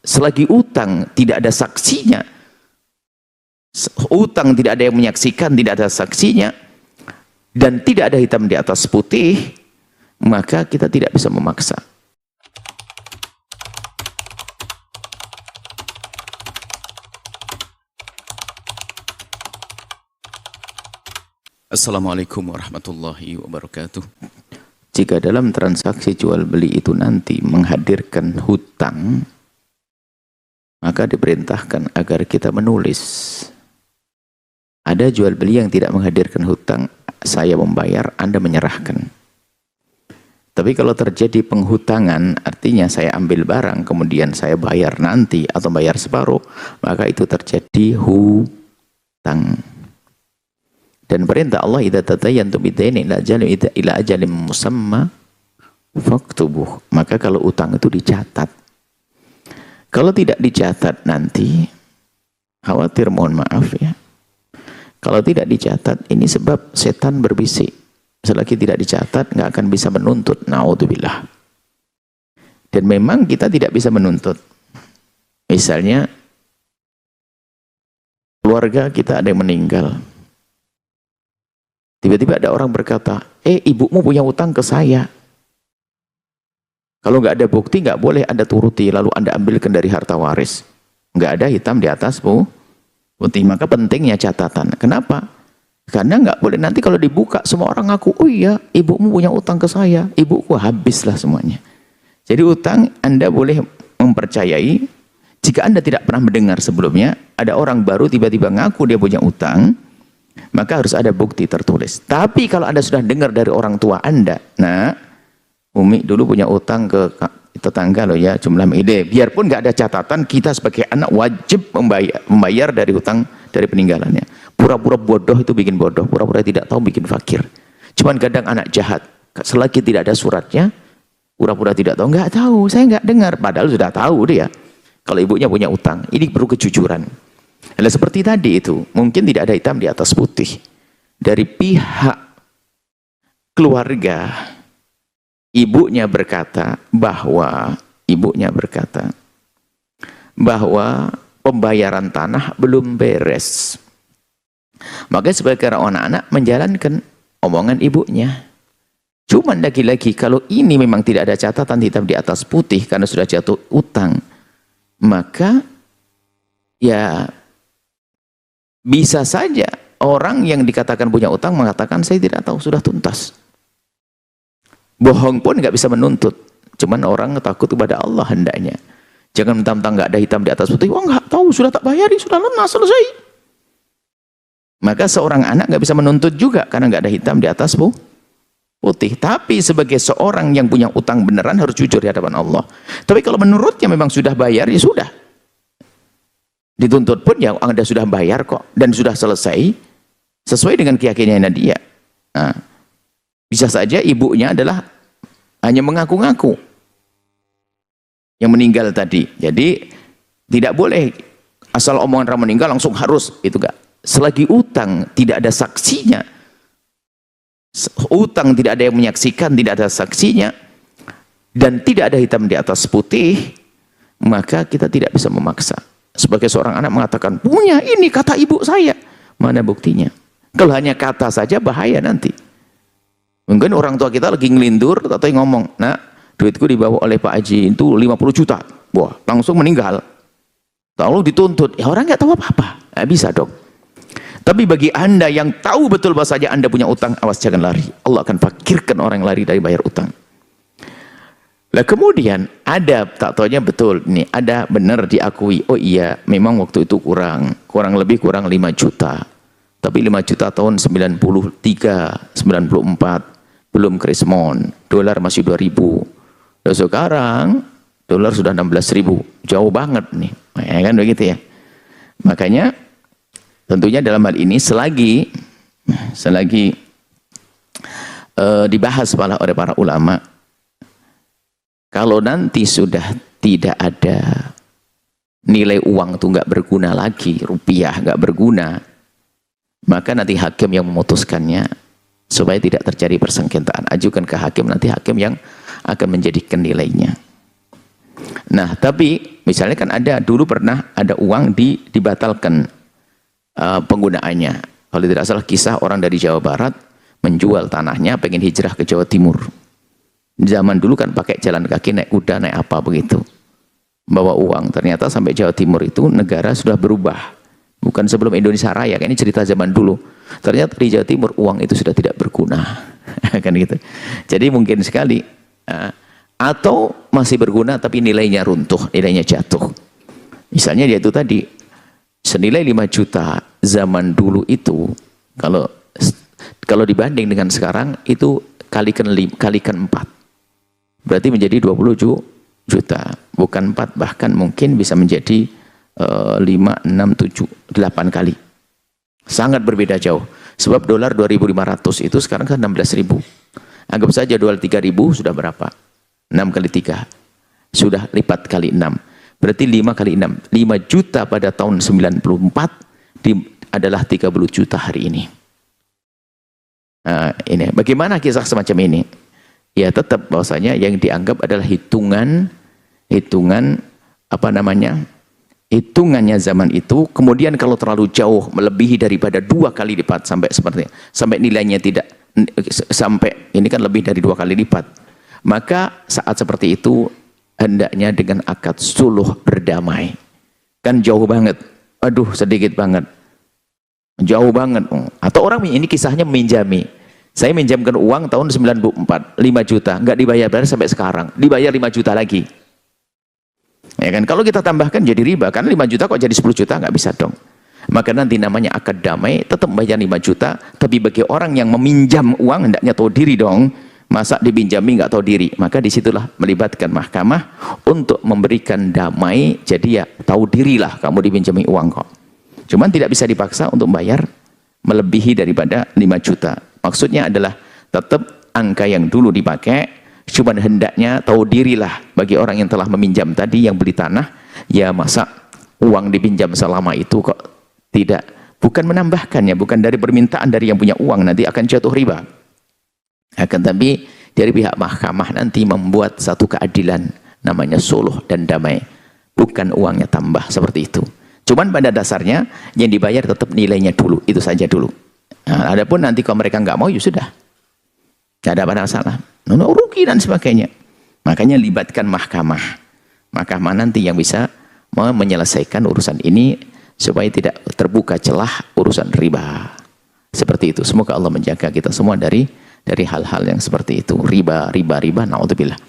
Selagi utang tidak ada saksinya, utang tidak ada yang menyaksikan, tidak ada saksinya, dan tidak ada hitam di atas putih, maka kita tidak bisa memaksa. Assalamualaikum warahmatullahi wabarakatuh. Jika dalam transaksi jual beli itu nanti menghadirkan hutang, maka diperintahkan agar kita menulis. Ada jual beli yang tidak menghadirkan hutang, saya membayar, Anda menyerahkan. Tapi kalau terjadi penghutangan, artinya saya ambil barang, kemudian saya bayar nanti atau bayar separuh, maka itu terjadi hutang. Dan perintah Allah, idza tadayantum bidainin ila ajalin musamma faktubuh. Maka kalau utang itu dicatat. Kalau tidak dicatat nanti, khawatir, mohon maaf ya, kalau tidak dicatat, ini sebab setan berbisik. Selagi tidak dicatat, nggak akan bisa menuntut. Na'udzubillah. Dan memang kita tidak bisa menuntut. Misalnya, keluarga kita ada yang meninggal. Tiba-tiba ada orang berkata, ibumu punya utang ke saya. Kalau nggak ada bukti, nggak boleh Anda turuti, lalu Anda ambilkan dari harta waris. Nggak ada hitam di atas putih. Maka pentingnya catatan. Kenapa? Karena nggak boleh nanti kalau dibuka, semua orang ngaku, oh iya, ibumu punya utang ke saya. Ibuku, habislah semuanya. Jadi utang Anda boleh mempercayai, jika Anda tidak pernah mendengar sebelumnya, ada orang baru tiba-tiba ngaku dia punya utang, maka harus ada bukti tertulis. Tapi kalau Anda sudah dengar dari orang tua Anda, nah, Umi dulu punya utang ke tetangga loh ya, jumlah ide. Biarpun nggak ada catatan, kita sebagai anak wajib membayar dari utang dari peninggalannya. Pura-pura bodoh itu bikin bodoh, pura-pura tidak tahu bikin fakir. Cuman kadang anak jahat, selagi tidak ada suratnya, pura-pura tidak tahu, nggak tahu, saya nggak dengar. Padahal sudah tahu dia, kalau ibunya punya utang. Ini perlu kejujuran. Nah, seperti tadi itu, mungkin tidak ada hitam di atas putih. Dari pihak keluarga, ibunya berkata bahwa pembayaran tanah belum beres. Maka sebagai anak-anak menjalankan omongan ibunya. Cuman lagi-lagi kalau ini memang tidak ada catatan hitam di atas putih karena sudah jatuh utang, maka ya bisa saja orang yang dikatakan punya utang mengatakan saya tidak tahu, sudah tuntas. Bohong pun nggak bisa menuntut. Cuman orang takut kepada Allah hendaknya. Jangan mentang-mentang nggak ada hitam di atas putih. Oh nggak tahu, sudah tak bayari, sudah lunas, selesai. Maka seorang anak nggak bisa menuntut juga karena nggak ada hitam di atas putih. Tapi sebagai seorang yang punya utang beneran harus jujur di hadapan Allah. Tapi kalau menurutnya memang sudah bayar, ya sudah. Dituntut pun ya Anda sudah bayar kok dan sudah selesai sesuai dengan keyakinannya dia. Nah, bisa saja ibunya adalah hanya mengaku-ngaku yang meninggal tadi. Jadi tidak boleh asal omongan orang meninggal langsung harus, itu enggak. Selagi utang tidak ada saksinya, utang tidak ada yang menyaksikan, tidak ada saksinya, dan tidak ada hitam di atas putih, maka kita tidak bisa memaksa. Sebagai seorang anak mengatakan, punya ini kata ibu saya. Mana buktinya? Kalau hanya kata saja bahaya nanti. Mungkin orang tua kita lagi ngelindur atau ngomong, nah duitku dibawa oleh Pak Haji itu 50 juta. Wah, langsung meninggal. Lalu dituntut, ya orang nggak tahu apa-apa. Nggak bisa dong. Tapi bagi Anda yang tahu betul bahasanya Anda punya utang, awas jangan lari. Allah akan fakirkan orang yang lari dari bayar utang. Lah kemudian ada, tak taunya betul, ini ada benar diakui, oh iya memang waktu itu kurang lebih 5 juta. Tapi 5 juta tahun 93, 94, belum krismon, dolar masih 2000. Dan sekarang dolar sudah 16.000, jauh banget nih, ya kan begitu ya. Makanya tentunya dalam hal ini selagi dibahas oleh para ulama, kalau nanti sudah tidak ada nilai uang itu nggak berguna lagi, rupiah nggak berguna, maka nanti hakim yang memutuskannya supaya tidak terjadi persengketaan. Ajukan ke hakim, nanti hakim yang akan menjadikan nilainya. Nah, tapi misalnya kan ada dulu pernah ada uang dibatalkan penggunaannya. Kalau tidak salah kisah orang dari Jawa Barat menjual tanahnya, pengen hijrah ke Jawa Timur. Zaman dulu kan pakai jalan kaki, naik kuda, naik apa begitu. Bawa uang, ternyata sampai Jawa Timur itu negara sudah berubah. Bukan sebelum Indonesia Raya, kan ini cerita zaman dulu. Ternyata di Jawa Timur uang itu sudah tidak berguna. Kan gitu. Jadi mungkin sekali atau masih berguna tapi nilainya runtuh, nilainya jatuh. Misalnya dia itu tadi senilai 5 juta zaman dulu itu, kalau dibanding dengan sekarang itu kalikan 4. Berarti menjadi 20 juta, bukan 4, bahkan mungkin bisa menjadi 5, 6, 7, 8 kali. Sangat berbeda jauh. Sebab dolar 2.500 itu sekarang kan 16.000. Anggap saja dolar 3.000 sudah berapa? 6 kali 3. Sudah lipat kali 6. Berarti 5 kali 6. 5 juta pada tahun 94 adalah 30 juta hari ini. Ini. Bagaimana kisah semacam ini? Ya tetap bahwasanya yang dianggap adalah hitungannya zaman itu. Kemudian kalau terlalu jauh melebihi daripada 2 kali lipat sampai nilainya tidak sampai ini kan lebih dari 2 kali lipat, maka saat seperti itu hendaknya dengan akad suluh berdamai. Kan jauh banget, aduh sedikit banget, jauh banget. Atau orang ini kisahnya meminjami. Saya minjamkan uang tahun 94, 5 juta, nggak dibayar sampai sekarang, dibayar 5 juta lagi. Ya kan, kalau kita tambahkan jadi riba, kan 5 juta kok jadi 10 juta, nggak bisa dong. Maka nanti namanya akad damai, tetap bayar 5 juta, tapi bagi orang yang meminjam uang, hendaknya tahu diri dong. Masa dipinjami nggak tahu diri? Maka disitulah melibatkan mahkamah untuk memberikan damai. Jadi ya tahu dirilah kamu dipinjami uang kok. Cuman tidak bisa dipaksa untuk bayar melebihi daripada 5 juta. Maksudnya adalah tetap angka yang dulu dipakai, cuman hendaknya tahu dirilah bagi orang yang telah meminjam tadi, yang beli tanah, ya masa uang dipinjam selama itu kok tidak, bukan menambahkannya, bukan dari permintaan dari yang punya uang, nanti akan jatuh riba. Akan tapi dari pihak mahkamah nanti membuat satu keadilan, namanya suluh dan damai, bukan uangnya tambah seperti itu. Cuman pada dasarnya yang dibayar tetap nilainya dulu, itu saja dulu. Nah, adapun nanti kalau mereka nggak mau, ya sudah, nggak ada masalah, rugi dan sebagainya. Makanya libatkan mahkamah. Mahkamah nanti yang bisa menyelesaikan urusan ini supaya tidak terbuka celah urusan riba. Seperti itu. Semoga Allah menjaga kita semua dari hal-hal yang seperti itu. Riba, naudzubillah.